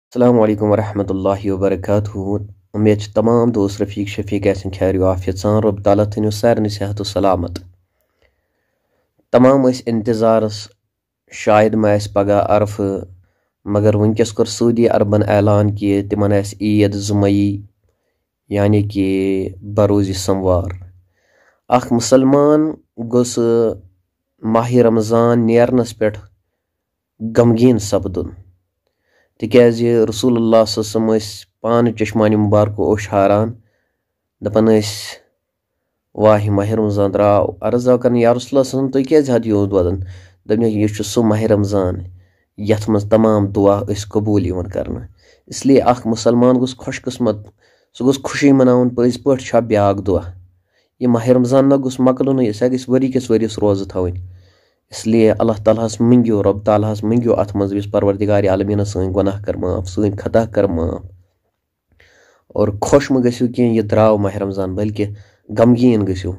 अस्सलामु अलैकुम वरहमतुल्लाहि वबरकातुहू। उम्मीद तमाम दोस्त रफ़ीक शफ़ीक ऐसन खैर आफियत सान रब ताला थो सारे सेहत सलामत। तमाम इंतज़ारस शायद मा पगह अरफ, मगर वनकस कर सऊदी अरबन ऐलान कि तिमन ईद 2 मई यानी कि बरोज़ समवार। अख मुसलमान गोस माह रमज़ान नेरनस पे गमगीन सपदुन तिकाज रसूलुल्लाह सल्लल्लाहु अलैहि वसल्लम पान चश्मान मुबारक हारान दपन वाह माह रमज़ान द्राव अर्ज आव कर या रसूलुल्लाह सल्लल्लाहु अलैहि वसल्लम तुम क्या योत वदन दपन यह सह माह रमज़ान यथ मज तमाम दुआ कबूल करना। इसलिए अख मुसलमान गोस खुशकिस्मत सह गोस खुशी मनावन पज पे ब्याक दुआ यह माह रमज़ान ना गोस मकलुन सह गस वरी किस वरियस रोज़ थवन। इसलिए अल्लाह ताला मंगो रब ताला मंगो अत मज परवरदिगार आलमीन सन गुनाह कर माफ सन खता कर माफ और खुश म गो कि यह द्राव माह रमज़ान बल्कि गमगीन गो।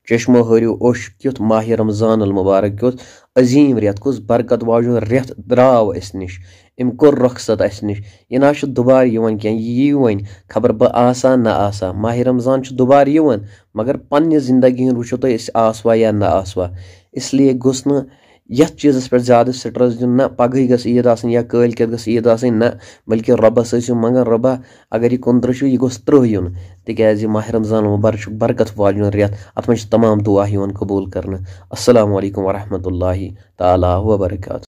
चश्मो हरियो ओश क्युत माह रमज़ान मुबारक क्युत अजीम रेत कुस बरकत वाजुन रेत द्राव अस निश अम कोर रुखसत अस निश यह ना दुबार कह यी वन खबर बह आसा ना आसा माह रमज़ान दुबार यिवन मगर पन्ने जिंदगी वुचो तुम आसवा या ना आसवा। इसलिए गोस न यथ चीज़स पे ज़्यादा स्ट्रेस दिन ना पगह गस ईद आसनी या कल गस ईद आसनी ना बल्कि रबस मंगन रबा अगर यह 29 यह गोस 30 युन तिकाज माह रमज़ान मुबारक बरकत वाजुन रेत अत मज तमाम दुआ कबूल करना। अस्सलामु अलैकुम वरहमतुल्लाहि ताला वबरकातुहू।